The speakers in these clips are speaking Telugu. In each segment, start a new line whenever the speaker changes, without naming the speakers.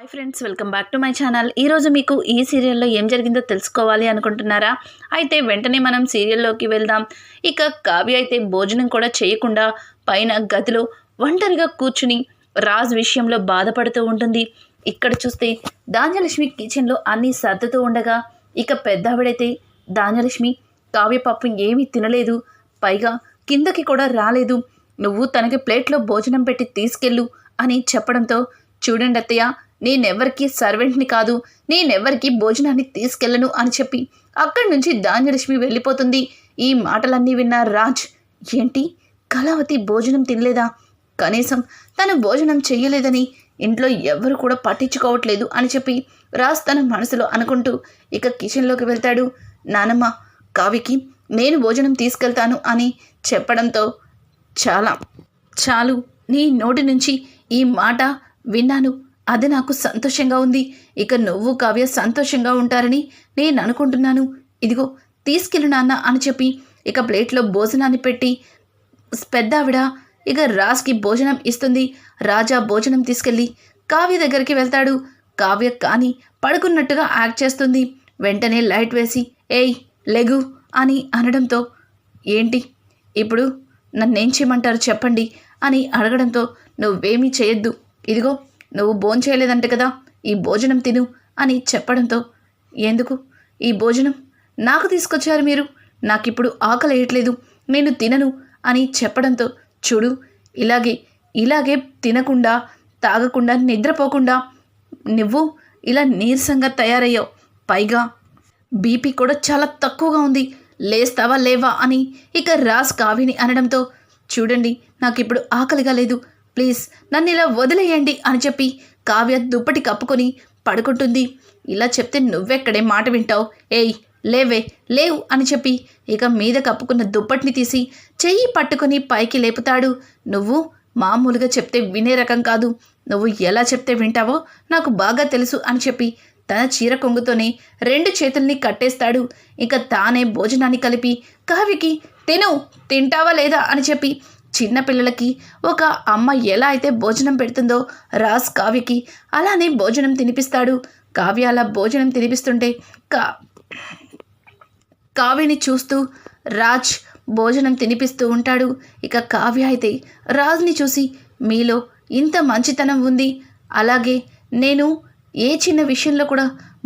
Hi friends, welcome back to my channel. ఈరోజు మీకు ఈ సీరియల్లో ఏం జరిగిందో తెలుసుకోవాలి అనుకుంటున్నారా? అయితే వెంటనే మనం సీరియల్లోకి వెళ్దాం. ఇక కావ్య అయితే భోజనం కూడా చేయకుండా పైన గదిలో ఒంటరిగా కూర్చుని రాజ్ విషయంలో బాధపడుతూ ఉంటుంది. ఇక్కడ చూస్తే ధాన్యలక్ష్మి కిచెన్లో అన్నీ సర్దుతూ ఉండగా ఇక పెద్దావిడైతే ధాన్యలక్ష్మి కావ్య పాపం ఏమీ తినలేదు, పైగా కిందకి కూడా రాలేదు, నువ్వు తనకి ప్లేట్లో భోజనం పెట్టి తీసుకెళ్ళు అని చెప్పడంతో, చూడండి అత్తయ్య, నేనెవ్వరికి సర్వెంట్ని కాదు, నేనెవ్వరికి భోజనాన్ని తీసుకెళ్ళను అని చెప్పి అక్కడి నుంచి ధాన్యలక్ష్మి వెళ్ళిపోతుంది. ఈ మాటలన్నీ విన్న రాజ్, ఏంటి కళావతి భోజనం తినలేదా? కనీసం తను భోజనం చెయ్యలేదని ఇంట్లో ఎవ్వరు కూడా పట్టించుకోవట్లేదు అని చెప్పి రాజ్ తన మనసులో అనుకుంటూ ఇక కిచెన్లోకి వెళ్తాడు. నానమ్మ, కావ్యకి నేను భోజనం తీసుకెళ్తాను అని చెప్పడంతో, చాలు, నీ నోటి నుంచి ఈ మాట విన్నాను, అది నాకు సంతోషంగా ఉంది. ఇక నువ్వు కావ్య సంతోషంగా ఉంటారని నేను అనుకుంటున్నాను. ఇదిగో తీసుకెళ్ళు నాన్న అని చెప్పి ఇక ప్లేట్లో భోజనాన్ని పెట్టి పెద్దావిడ ఇక రాజ్కి భోజనం ఇస్తుంది. రాజా భోజనం తీసుకెళ్ళి కావ్య దగ్గరికి వెళ్తాడు. కావ్య కానీ పడుకున్నట్టుగా యాక్ట్ చేస్తుంది. వెంటనే లైట్ వేసి, ఏయ్ లెగు అని అనడంతో, ఏంటి ఇప్పుడు నన్నేం చేయమంటారు చెప్పండి అని అడగడంతో, నువ్వేమీ చేయొద్దు, ఇదిగో నువ్వు భోంచేయలేదంటే కదా, ఈ భోజనం తిను అని చెప్పడంతో, ఎందుకు ఈ భోజనం నాకు తీసుకొచ్చారు మీరు? నాకిప్పుడు ఆకలి వేయట్లేదు, నేను తినను అని చెప్పడంతో, చూడు, ఇలాగే తినకుండా తాగకుండా నిద్రపోకుండా నువ్వు ఇలా నీరసంగా తయారయ్యావు, పైగా బీపీ కూడా చాలా తక్కువగా ఉంది, లేస్తావా లేవా అని ఇక రాజ్ కావ్యని అనడంతో, చూడండి నాకిప్పుడు ఆకలిగా లేదు, ప్లీజ్ నన్ను ఇలా వదిలేయండి అని చెప్పి కావ్య దుప్పటి కప్పుకొని పడుకుంటుంది. ఇలా చెప్తే నువ్వెక్కడే మాట వింటావు, ఏయ్ లేవు అని చెప్పి ఇక మీద కప్పుకున్న దుప్పటిని తీసి చెయ్యి పట్టుకొని పైకి లేపుతాడు. నువ్వు మామూలుగా చెప్తే వినే రకం కాదు, నువ్వు ఎలా చెప్తే వింటావో నాకు బాగా తెలుసు అని చెప్పి తన చీర కొంగుతోనే 2 చేతుల్ని కట్టేస్తాడు. ఇక తానే భోజనాన్ని కలిపి కావ్యకి తింటావా లేదా అని చెప్పి, చిన్నపిల్లలకి ఒక అమ్మ ఎలా అయితే భోజనం పెడుతుందో రాజ్ కావ్యకి అలానే భోజనం తినిపిస్తాడు. కావ్య అలా భోజనం తినిపిస్తుంటే కావ్యని చూస్తూ రాజ్ భోజనం తినిపిస్తూ ఉంటాడు. ఇక కావ్య అయితే రాజ్ని చూసి, మీలో ఇంత మంచితనం ఉంది, అలాగే నేను ఏ చిన్న విషయంలో కూడా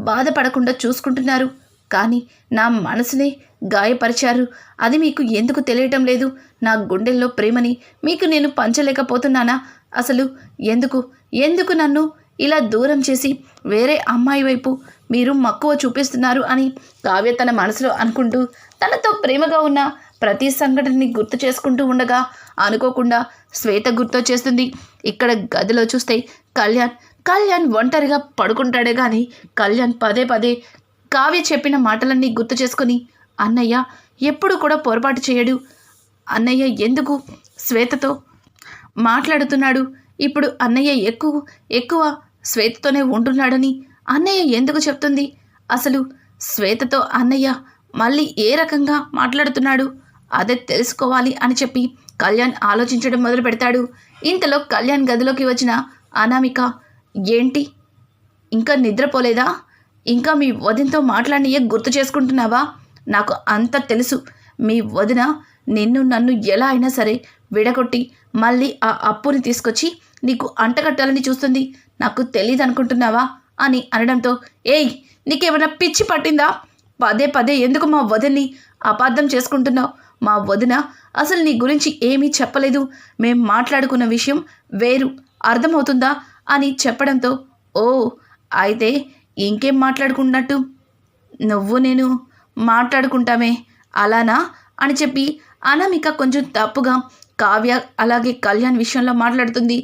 బాధపడకుండా చూసుకుంటున్నారు, కానీ నా మనసునే గాయపరిచారు, అది మీకు ఎందుకు తెలియటం లేదు? నా గుండెల్లో ప్రేమని మీకు నేను పంచలేకపోతున్నానా? అసలు ఎందుకు నన్ను ఇలా దూరం చేసి వేరే అమ్మాయి వైపు మీరు మక్కువ చూపిస్తున్నారు అని కావ్య తన మనసులో అనుకుంటూ తనతో ప్రేమగా ఉన్న ప్రతి సంఘటనని గుర్తు చేసుకుంటూ ఉండగా అనుకోకుండా శ్వేత గుర్తొచ్చేస్తుంది. ఇక్కడ గదిలో చూస్తే కళ్యాణ్ ఒంటరిగా పడుకుంటాడే కానీ కళ్యాణ్ పదే కావ్య చెప్పిన మాటలన్నీ గుర్తు చేసుకుని, అన్నయ్య ఎప్పుడు కూడా పొరపాటు చేయడు, అన్నయ్య ఎందుకు శ్వేతతో మాట్లాడుతున్నాడు, ఇప్పుడు అన్నయ్య ఎక్కువ శ్వేతతోనే ఉంటున్నాడని అన్నయ్య ఎందుకు చెప్తుంది, అసలు శ్వేతతో అన్నయ్య మళ్ళీ ఏ రకంగా మాట్లాడుతున్నాడు, అదే తెలుసుకోవాలి అని చెప్పి కళ్యాణ్ ఆలోచించడం మొదలు పెడతాడు. ఇంతలో కళ్యాణ్ గదిలోకి వచ్చిన అనామిక, ఏంటి ఇంకా నిద్రపోలేదా? ఇంకా మీ వదినతో మాట్లాడినయే గుర్తు చేసుకుంటున్నావా? నాకు అంత తెలుసు, మీ వదిన నన్ను ఎలా అయినా సరే విడగొట్టి మళ్ళీ ఆ అప్పుని తీసుకొచ్చి నీకు అంటగట్టాలని చూస్తుంది, నాకు తెలియదు అనుకుంటున్నావా అని అనడంతో, ఏయ్ నీకేమైనా పిచ్చి పట్టిందా? పదే ఎందుకు మా వదిన్ని అపార్థం చేసుకుంటున్నావు? మా వదిన అసలు నీ గురించి ఏమీ చెప్పలేదు, మేం మాట్లాడుకున్న విషయం వేరు, అర్థమవుతుందా అని చెప్పడంతో, ఓ అయితే ఇంకేం మాట్లాడుకున్నట్టు? నువ్వు నేను మాట్లాడుకుంటామే అలానా అని చెప్పి అనామిక కొంచెం తప్పుగా కావ్య అలాగే కళ్యాణ్ విషయంలో మాట్లాడుతుంది.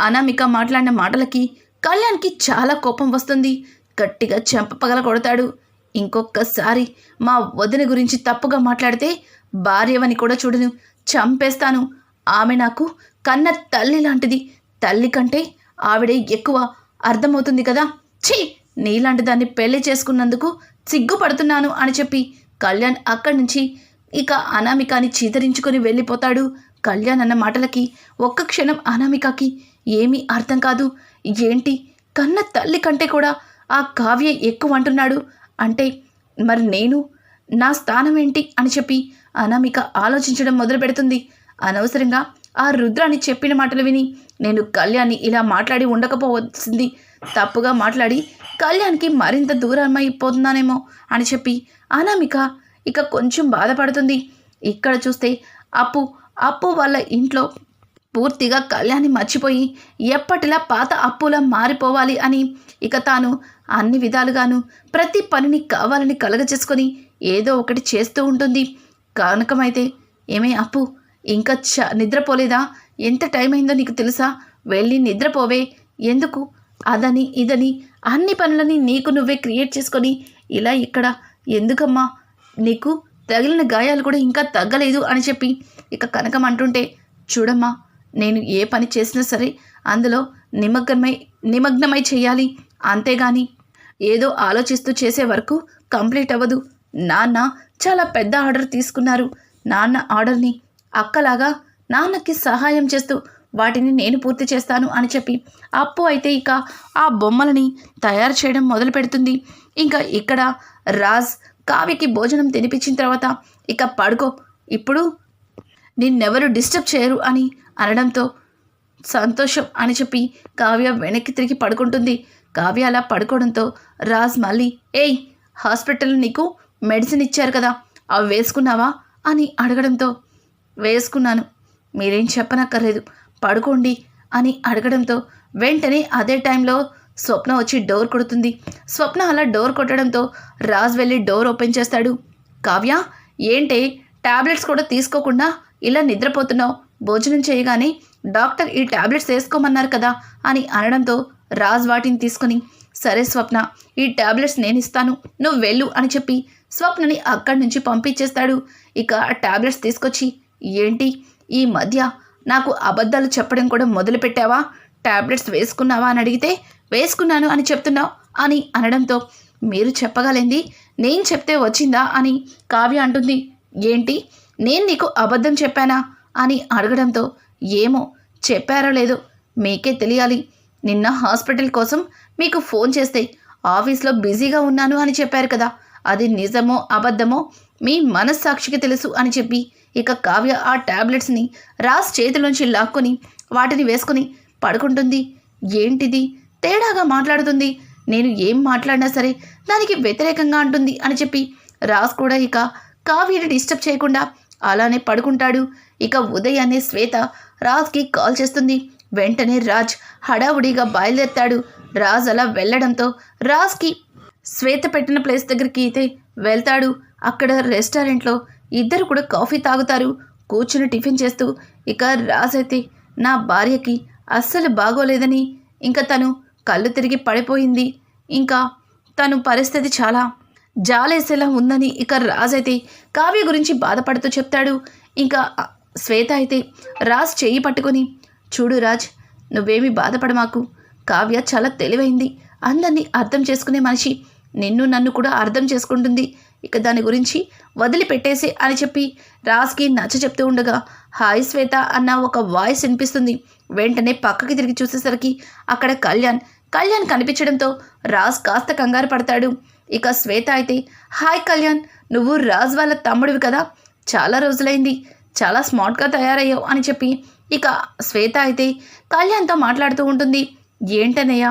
అనామిక మాట్లాడిన మాటలకి కళ్యాణ్కి చాలా కోపం వస్తుంది. గట్టిగా చెంప పగల కొడతాడు. ఇంకొకసారి మా వదిన గురించి తప్పుగా మాట్లాడితే భార్యవని కూడా చూడను, చంపేస్తాను. ఆమె నాకు కన్న తల్లి లాంటిది, తల్లి కంటే ఆవిడే ఎక్కువ, అర్థమవుతుంది కదా? ఛీ, నీలాంటి దాన్ని పెళ్లి చేసుకున్నందుకు సిగ్గుపడుతున్నాను అని చెప్పి కళ్యాణ్ అక్కడి నుంచి ఇక అనామికాని చీదరించుకొని వెళ్ళిపోతాడు. కళ్యాణ్ అన్న మాటలకి ఒక్క క్షణం అనామికకి ఏమీ అర్థం కాదు. ఏంటి కన్న తల్లి కంటే కూడా ఆ కావ్య ఎక్కువ అంటున్నాడు అంటే మరి నేను నా స్థానం ఏంటి అని చెప్పి అనామిక ఆలోచించడం మొదలు పెడుతుంది. అనవసరంగా ఆ రుద్రాని చెప్పిన మాటలు విని నేను కళ్యాణ్ని ఇలా మాట్లాడి ఉండకపోవలసింది, తప్పుగా మాట్లాడి కళ్యాణ్కి మరింత దూరం అయిపోతున్నానేమో అని చెప్పి అనామిక ఇక కొంచెం బాధపడుతుంది. ఇక్కడ చూస్తే అప్పు వాళ్ళ ఇంట్లో పూర్తిగా కళ్యాణ్ని మర్చిపోయి ఎప్పటిలా పాత అప్పులా మారిపోవాలి అని ఇక తాను అన్ని విధాలుగాను ప్రతి పనిని కావాలని కలగచేసుకొని ఏదో ఒకటి చేస్తూ ఉంటుంది. కనకమైతే ఏమే అప్పు ఇంకా నిద్రపోలేదా? ఎంత టైం అయిందో నీకు తెలుసా? వెళ్ళి నిద్రపోవే. ఎందుకు అదని ఇదని అన్ని పనులని నీకు నువ్వే క్రియేట్ చేసుకొని ఇలా ఇక్కడ ఎందుకమ్మా? నీకు తగిలిన గాయాలు కూడా ఇంకా తగ్గలేదు అని చెప్పి ఇక కనకం అంటుంటే, చూడమ్మా, నేను ఏ పని చేసినా సరే అందులో నిమగ్నమై చేయాలి, అంతేగాని ఏదో ఆలోచిస్తూ చేసే వరకు కంప్లీట్ అవ్వదు. నాన్న చాలా పెద్ద ఆర్డర్ తీసుకున్నారు. నాన్న ఆర్డర్ని అక్కలాగా నాన్నకి సహాయం చేస్తూ వాటిని నేను పూర్తి చేస్తాను అని చెప్పి అప్పు అయితే ఇక ఆ బొమ్మలని తయారు చేయడం మొదలు పెడుతుంది. ఇంకా ఇక్కడ రాజ్ కావ్యకి భోజనం తినిపించిన తర్వాత ఇక పడుకో, ఇప్పుడు నిన్నెవరు డిస్టర్బ్ చేయరు అని అనడంతో సంతోషం అని చెప్పి కావ్య వెనక్కి తిరిగి పడుకుంటుంది. కావ్య అలా పడుకోవడంతో రాజ్ మళ్ళీ, ఏయ్, హాస్పిటల్లో నీకు మెడిసిన్ ఇచ్చారు కదా, అవి వేసుకున్నావా అని అడగడంతో, వేసుకున్నాను, మీరేం చెప్పనక్కర్లేదు, పడుకోండి అని అడగడంతో వెంటనే అదే టైంలో స్వప్న వచ్చి డోర్ కొడుతుంది. స్వప్న అలా డోర్ కొట్టడంతో రాజ్ వెళ్ళి డోర్ ఓపెన్ చేస్తాడు. కావ్య, ఏంటే టాబ్లెట్స్ కూడా తీసుకోకుండా ఇలా నిద్రపోతున్నావు? భోజనం చేయగానే డాక్టర్ ఈ టాబ్లెట్స్ వేసుకోమన్నారు కదా అని అనడంతో రాజ్ వాటిని తీసుకుని, సరే స్వప్న, ఈ టాబ్లెట్స్ నేను ఇస్తాను, నువ్వు వెళ్ళు అని చెప్పి స్వప్నని అక్కడి నుంచి పంపించేస్తాడు. ఇక ఆ టాబ్లెట్స్ తీసుకొచ్చి, ఏంటి ఈ మధ్య నాకు అబద్ధాలు చెప్పడం కూడా మొదలుపెట్టావా? టాబ్లెట్స్ వేసుకున్నావా అని అడిగితే వేసుకున్నాను అని చెప్తున్నావు అని అనడంతో, మీరు చెప్పగలింది నేను చెప్తే వచ్చిందా అని కావ్య అంటుంది. ఏంటి, నేను నీకు అబద్ధం చెప్పానా అని అడగడంతో, ఏమో, చెప్పారో లేదో మీకే తెలియాలి. నిన్న హాస్పిటల్ కోసం మీకు ఫోన్ చేస్తే ఆఫీస్లో బిజీగా ఉన్నాను అని చెప్పారు కదా, అది నిజమో అబద్ధమో మీ మనస్సాక్షికి తెలుసు అని చెప్పి ఇక కావ్య ఆ టాబ్లెట్స్ని రాజ్ చేతిలోంచి లాక్కొని వాటిని వేసుకొని పడుకుంటుంది. ఏంటిది తేడాగా మాట్లాడుతుంది, నేను ఏం మాట్లాడినా సరే దానికి వ్యతిరేకంగా అంటుంది అని చెప్పి రాజ్ కూడా ఇక కావ్యని డిస్టర్బ్ చేయకుండా అలానే పడుకుంటాడు. ఇక ఉదయాన్నే శ్వేత రాజ్కి కాల్ చేస్తుంది. వెంటనే రాజ్ హడావుడిగా బయలుదేరుతాడు. రాజ్ అలా వెళ్ళడంతో రాజ్కి శ్వేత పెట్టిన ప్లేస్ దగ్గరికి అయితే వెళ్తాడు. అక్కడ రెస్టారెంట్లో ఇద్దరు కూడా కాఫీ తాగుతారు, కూర్చుని టిఫిన్ చేస్తూ. ఇక రాజ్ అయితే నా భార్యకి అస్సలు బాగోలేదని, ఇంకా తను కళ్ళు తిరిగి పడిపోయింది, ఇంకా తను పరిస్థితి చాలా జాలేసేలా ఉందని ఇక రాజ్ అయితే కావ్య గురించి బాధపడుతూ చెప్తాడు. ఇంకా శ్వేత అయితే రాజ్ చెయ్యి పట్టుకొని, చూడు రాజ్, నువ్వేమీ బాధపడమాకు, కావ్య చాలా తెలివైంది, అందరినీ అర్థం చేసుకునే మనిషి, నిన్ను నన్ను కూడా అర్థం చేసుకుంటుంది, ఇక దాని గురించి వదిలిపెట్టేసి అని చెప్పి రాజ్కి నచ్చ చెప్తూ ఉండగా హాయ్ శ్వేత అన్న ఒక వాయిస్ వినిపిస్తుంది. వెంటనే పక్కకి తిరిగి చూసేసరికి అక్కడ కళ్యాణ్ కనిపించడంతో రాజ్ కాస్త కంగారు పడతాడు. ఇక శ్వేత అయితే, హాయ్ కళ్యాణ్, నువ్వు రాజ్ వాళ్ళ తమ్ముడివి కదా, చాలా రోజులైంది, చాలా స్మార్ట్గా తయారయ్యావు అని చెప్పి ఇక శ్వేత అయితే కళ్యాణ్తో మాట్లాడుతూ ఉంటుంది. ఏంటనయ్య,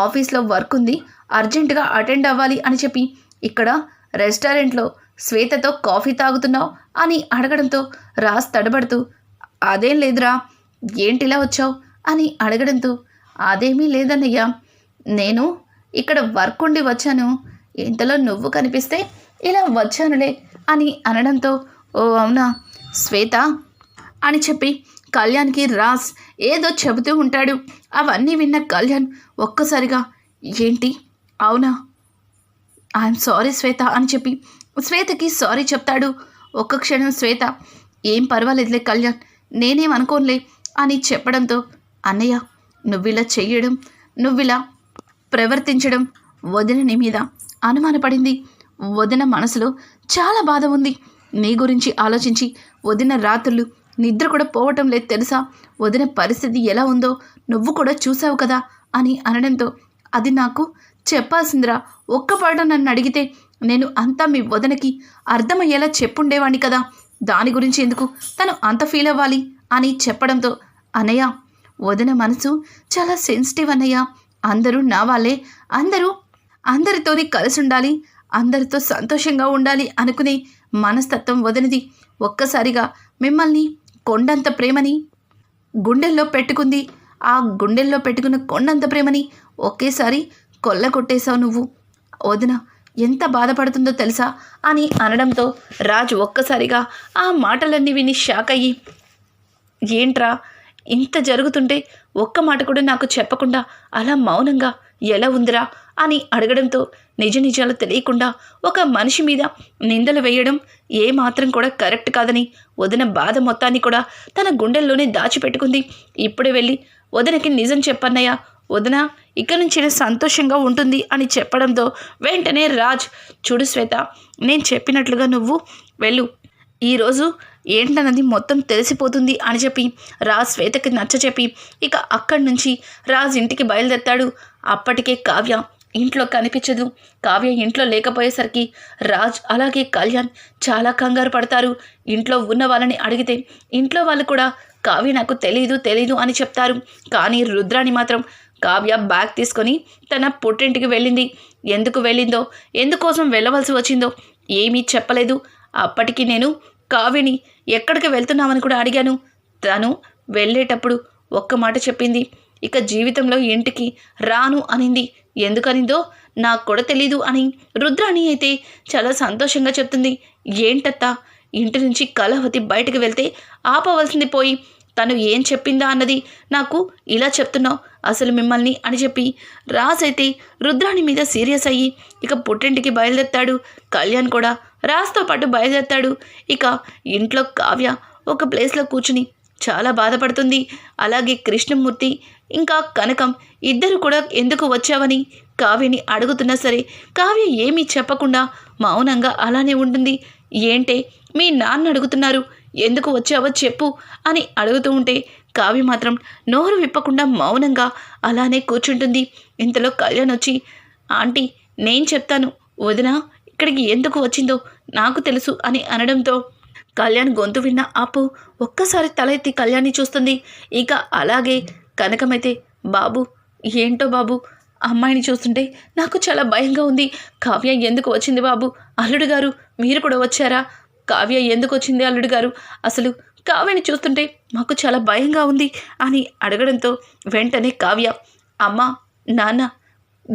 ఆఫీస్లో వర్క్ ఉంది, అర్జెంటుగా అటెండ్ అవ్వాలి అని చెప్పి ఇక్కడ రెస్టారెంట్లో శ్వేతతో కాఫీ తాగుతున్నావు అని అడగడంతో రాజ్ తడబడుతూ, అదేం లేదురా, ఏంటిలా వచ్చావు అని అడగడంతో, అదేమీ లేదన్నయ్యా, నేను ఇక్కడ వర్క్ ఉండి వచ్చాను, ఇంతలో నువ్వు కనిపిస్తే ఇలా వచ్చానులే అని అనడంతో, ఓ అవునా శ్వేత అని చెప్పి కళ్యాణ్కి రాజ్ ఏదో చెబుతూ ఉంటాడు. అవన్నీ విన్న కళ్యాణ్ ఒక్కసారిగా, ఏంటి, అవునా, ఐఎమ్ సారీ శ్వేత అని చెప్పి శ్వేతకి సారీ చెప్తాడు. ఒక్క క్షణం శ్వేత, ఏం పర్వాలేదులే కళ్యాణ్, నేనేమనుకోనులే అని చెప్పడంతో, అన్నయ్య, నువ్విలా చెయ్యడం, నువ్విలా ప్రవర్తించడం వదిన నీ మీద అనుమానపడింది. వదిన మనసులో చాలా బాధ ఉంది. నీ గురించి ఆలోచించి వదిన రాత్రులు నిద్ర కూడా పోవటం లేదు తెలుసా? వదిన పరిస్థితి ఎలా ఉందో నువ్వు కూడా చూసావు కదా అని అనడంతో, అది నాకు చెప్పాల్సిందిరా. ఒక్క పాట నన్ను అడిగితే నేను అంతా మీ వదనకి అర్థమయ్యేలా చెప్పుండేవాణ్ణి కదా. దాని గురించి ఎందుకు తను అంత ఫీల్ అవ్వాలి అని చెప్పడంతో, అన్నయ్య వదిన మనసు చాలా సెన్సిటివ్ అన్నయ్య. అందరూ నా వాళ్ళే, అందరితోని కలిసి ఉండాలి, అందరితో సంతోషంగా ఉండాలి అనుకునే మనస్తత్వం వదినది. ఒక్కసారిగా మిమ్మల్ని కొండంత ప్రేమని గుండెల్లో పెట్టుకుంది. ఆ గుండెల్లో పెట్టుకున్న కొండంత ప్రేమని ఒకేసారి కొల్లగొట్టేశావు నువ్వు. వదిన ఎంత బాధపడుతుందో తెలుసా అని అనడంతో రాజు ఒక్కసారిగా ఆ మాటలన్నీ విని షాక్ అయ్యి, ఏంట్రా ఇంత జరుగుతుంటే ఒక్క మాట కూడా నాకు చెప్పకుండా అలా మౌనంగా ఎలా ఉందిరా అని అడగడంతో, నిజ నిజాలు తెలియకుండా ఒక మనిషి మీద నిందలు వేయడం ఏమాత్రం కూడా కరెక్ట్ కాదని వదిన బాధ మొత్తాన్ని కూడా తన గుండెల్లోనే దాచిపెట్టుకుంది. ఇప్పుడే వెళ్ళి వదినకి నిజం చెప్పన్నయ్య, వదిన ఇక నుంచి సంతోషంగా ఉంటుంది అని చెప్పడంతో వెంటనే రాజ్, చూడు శ్వేత, నేను చెప్పినట్లుగా నువ్వు వెళ్ళు, ఈరోజు ఏంటన్నది మొత్తం తెలిసిపోతుంది అని చెప్పి రాజ్ శ్వేతకి నచ్చచెప్పి ఇక అక్కడి నుంచి రాజ్ ఇంటికి బయలుదేరతాడు. అప్పటికే కావ్య ఇంట్లో కనిపించదు. కావ్య ఇంట్లో లేకపోయేసరికి రాజ్ అలాగే కళ్యాణ్ చాలా కంగారు పడతారు. ఇంట్లో ఉన్న వాళ్ళని అడిగితే ఇంట్లో వాళ్ళు కూడా కావ్య నాకు తెలీదు అని చెప్తారు. కానీ రుద్రాణి మాత్రం కావ్య బ్యాగ్ తీసుకొని తన పుట్టింటికి వెళ్ళింది. ఎందుకు వెళ్ళిందో, ఎందుకోసం వెళ్ళవలసి వచ్చిందో ఏమీ చెప్పలేదు. అప్పటికి నేను కావ్యని ఎక్కడికి వెళ్తున్నామని కూడా అడిగాను. తను వెళ్ళేటప్పుడు ఒక్క మాట చెప్పింది, ఇక జీవితంలో ఇంటికి రాను అనింది. ఎందుకనిందో నాకు కూడా తెలీదు అని రుద్రాణి అయితే చాలా సంతోషంగా చెప్తుంది. ఏంటత్తా, ఇంటి నుంచి కళావతి బయటకు వెళ్తే ఆపవలసింది పోయి తను ఏం చెప్పిందా అన్నది నాకు ఇలా చెప్తున్నావు అసలు మిమ్మల్ని అని చెప్పి రాజ్ అయితే రుద్రాణి మీద సీరియస్ అయ్యి ఇక పుట్టింటికి బయలుదేరతాడు. కళ్యాణ్ కూడా రాజ్తో పాటు బయలుదేరతాడు. ఇక ఇంట్లో కావ్య ఒక ప్లేస్లో కూర్చుని చాలా బాధపడుతుంది. అలాగే కృష్ణమూర్తి ఇంకా కనకం ఇద్దరు కూడా ఎందుకు వచ్చావని కావ్యని అడుగుతున్నా సరే కావ్య ఏమీ చెప్పకుండా మౌనంగా అలానే ఉంటుంది. ఏంటే మీ నాన్న అడుగుతున్నారు, ఎందుకు వచ్చావో చెప్పు అని అడుగుతూ ఉంటే కావ్య మాత్రం నోరు విప్పకుండా మౌనంగా అలానే కూర్చుంటుంది. ఇంతలో కళ్యాణ్ వచ్చి, ఆంటీ నేను చెప్తాను, వదిన ఇక్కడికి ఎందుకు వచ్చిందో నాకు తెలుసు అని అనడంతో కళ్యాణ్ గొంతు విన్న అప్పు ఒక్కసారి తల ఎత్తి కళ్యాణ్ని చూస్తుంది. ఇక అలాగే కనకమైతే, బాబు ఏంటో బాబు, అమ్మాయిని చూస్తుంటే నాకు చాలా భయంగా ఉంది. కావ్య ఎందుకు వచ్చింది బాబు? అల్లుడు గారు మీరు కూడా వచ్చారా? కావ్య ఎందుకు వచ్చింది అల్లుడు గారు? అసలు కావ్యని చూస్తుంటే మాకు చాలా భయంగా ఉంది అని అడగడంతో వెంటనే కావ్య, అమ్మ నాన్న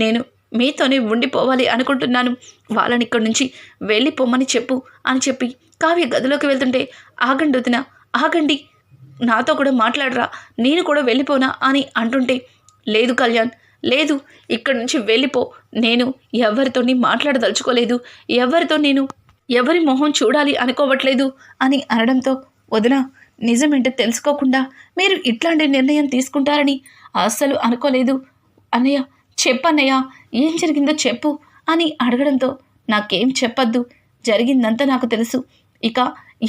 నేను మీతోనే ఉండిపోవాలి అనుకుంటున్నాను, వాళ్ళని ఇక్కడి నుంచి వెళ్ళిపోమని చెప్పు అని చెప్పి కావ్య గదిలోకి వెళ్తుంటే, ఆగండి వదిన ఆగండి, నాతో కూడా మాట్లాడరా, నేను కూడా వెళ్ళిపోనా అని అంటుంటే, లేదు కళ్యాణ్ లేదు, ఇక్కడి నుంచి వెళ్ళిపో, నేను ఎవరితోని మాట్లాడదలుచుకోలేదు, ఎవరి మొహం చూడాలి అనుకోవట్లేదు అని అనడంతో, వదిన నిజమేంటో తెలుసుకోకుండా మీరు ఇట్లాంటి నిర్ణయం తీసుకుంటారని అస్సలు అనుకోలేదు అన్నయ్య, చెప్పన్నయ్య ఏం జరిగిందో చెప్పు అని అడగడంతో, నాకేం చెప్పద్దు, జరిగిందంతా నాకు తెలుసు, ఇక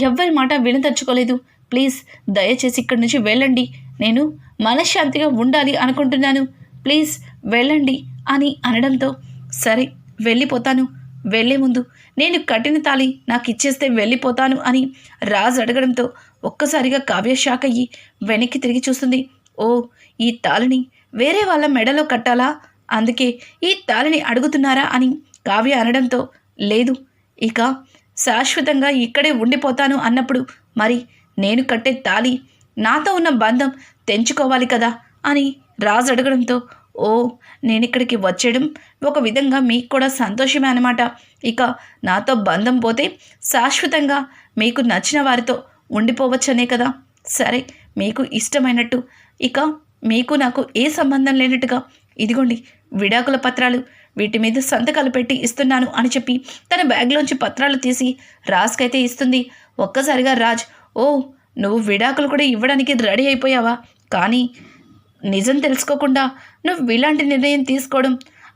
ఎవ్వరి మాట వినదలుచుకోలేదు, ప్లీజ్ దయచేసి ఇక్కడి నుంచి వెళ్ళండి, నేను మనశ్శాంతిగా ఉండాలి అనుకుంటున్నాను, ప్లీజ్ వెళ్ళండి అని అనడంతో, సరే వెళ్ళిపోతాను, వెళ్ళే ముందు నేను కట్టిన తాళి నాకు ఇచ్చేస్తే వెళ్ళిపోతాను అని రాజు అడగడంతో ఒక్కసారిగా కావ్య షాక్ అయ్యి వెనక్కి తిరిగి చూస్తుంది. ఓ, ఈ తాళిని వేరే వాళ్ళ మెడలో కట్టాలా, అందుకే ఈ తాళిని అడుగుతున్నారా అని కావ్య అనడంతో, లేదు ఇక శాశ్వతంగా ఇక్కడే ఉండిపోతాను అన్నప్పుడు మరి నేను కట్టే తాళి నాతో ఉన్న బంధం తెంచుకోవాలి కదా అని రాజు అడగడంతో, ఓ, నేను ఇక్కడికి వచ్చేయడం ఒక విధంగా మీకు కూడా సంతోషమే అన్నమాట, ఇక నాతో బంధం పోతే శాశ్వతంగా మీకు నచ్చిన వారితో ఉండిపోవచ్చనే కదా, సరే మీకు ఇష్టమైనట్టు, ఇక మీకు నాకు ఏ సంబంధం లేనట్టుగా ఇదిగోండి విడాకుల పత్రాలు, వీటి మీద సంతకాలు పెట్టి ఇస్తున్నాను అని చెప్పి తన బ్యాగ్లోంచి పత్రాలు తీసి రాజ్కైతే ఇస్తుంది. ఒక్కసారిగా రాజ్, ఓ, నువ్వు విడాకులు కూడా ఇవ్వడానికి రెడీ అయిపోయావా, కానీ నిజం తెలుసుకోకుండా నువ్వు ఇలాంటి నిర్ణయం తీసుకోవడం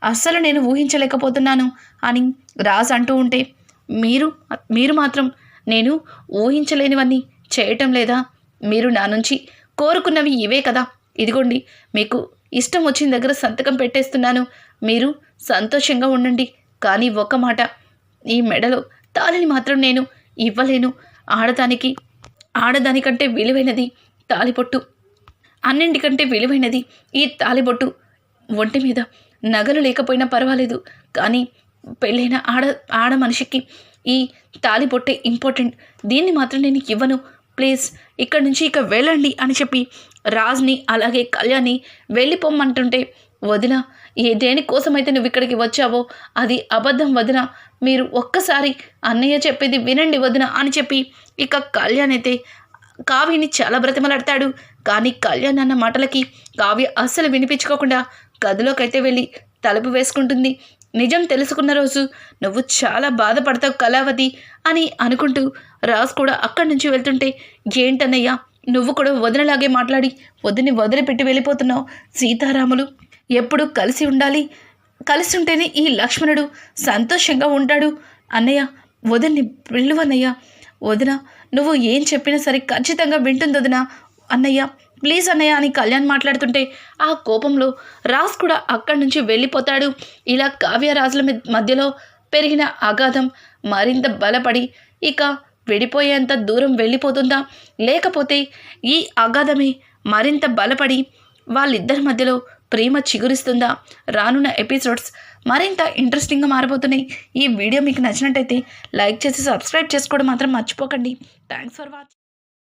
అస్సలు నేను ఊహించలేకపోతున్నాను అని రాజ్ అంటూ ఉంటే, మీరు మాత్రం నేను ఊహించలేనివన్నీ చేయటం లేదా, మీరు నా నుంచి కోరుకున్నవి ఇవే కదా, ఇదిగోండి మీకు ఇష్టం వచ్చిన దగ్గర సంతకం పెట్టేస్తున్నాను. మీరు సంతోషంగా ఉండండి. కానీ ఒక మాట, ఈ మెడలో తాళిని మాత్రం నేను ఇవ్వలేను. ఆడదానికంటే విలువైనది తాళిబొట్టు. అన్నింటికంటే విలువైనది ఈ తాళిబొట్టు. ఒంటి మీద నగలు లేకపోయినా పర్వాలేదు, కానీ పెళ్ళైన ఆడ మనిషికి ఈ తాళిబొట్టే ఇంపార్టెంట్. దీన్ని మాత్రం నేను ఇవ్వను. ప్లీజ్ ఇక్కడి నుంచి ఇక వెళ్ళండి అని చెప్పి రాజ్ని అలాగే కళ్యాణ్ని వెళ్ళిపోమ్మంటుంటే, వదిన, దేనికోసమైతే నువ్వు ఇక్కడికి వచ్చావో అది అబద్ధం వదిన. మీరు ఒక్కసారి అన్నయ్య చెప్పేది వినండి వదిన అని చెప్పి ఇక కళ్యాణ్ అయితే కావ్యని చాలా బ్రతిమలాడతాడు. కానీ కళ్యాణ్ అన్న మాటలకి కావ్య అస్సలు వినిపించుకోకుండా గదిలోకైతే వెళ్ళి తలుపు వేసుకుంటుంది. నిజం తెలుసుకున్న రోజు నువ్వు చాలా బాధపడతావు కళావతి అని అనుకుంటూ రాజ్ కూడా అక్కడి నుంచి వెళ్తుంటే, ఏంటన్నయ్యా నువ్వు కూడా వదినలాగే మాట్లాడి వదిని వదిలిపెట్టి వెళ్ళిపోతున్నావు. సీతారాములు ఎప్పుడు కలిసి ఉండాలి, కలిసి ఉంటేనే ఈ లక్ష్మణుడు సంతోషంగా ఉంటాడు. అన్నయ్య వదిన్ని పిలువన్నయ్య. వదిన నువ్వు ఏం చెప్పినా సరే ఖచ్చితంగా వింటుంది వదిన. అన్నయ్య ప్లీజ్ అన్నయ్య అని కళ్యాణ్ మాట్లాడుతుంటే ఆ కోపంలో రాజ్ కూడా అక్కడి నుంచి వెళ్ళిపోతాడు. ఇలా కావ్య రాజుల మధ్యలో పెరిగిన అగాధం మరింత బలపడి ఇక విడిపోయేంత దూరం వెళ్ళిపోతుందా, లేకపోతే ఈ అగాధమే మరింత బలపడి వాళ్ళిద్దరి మధ్యలో ప్రేమ చిగురిస్తుందా? రానున్న ఎపిసోడ్స్ మరింత ఇంట్రెస్టింగ్గా మారిపోతున్నాయి. ఈ వీడియో మీకు నచ్చినట్టయితే లైక్ చేసి సబ్స్క్రైబ్ చేసుకోవడం మాత్రం మర్చిపోకండి. Thanks for watching.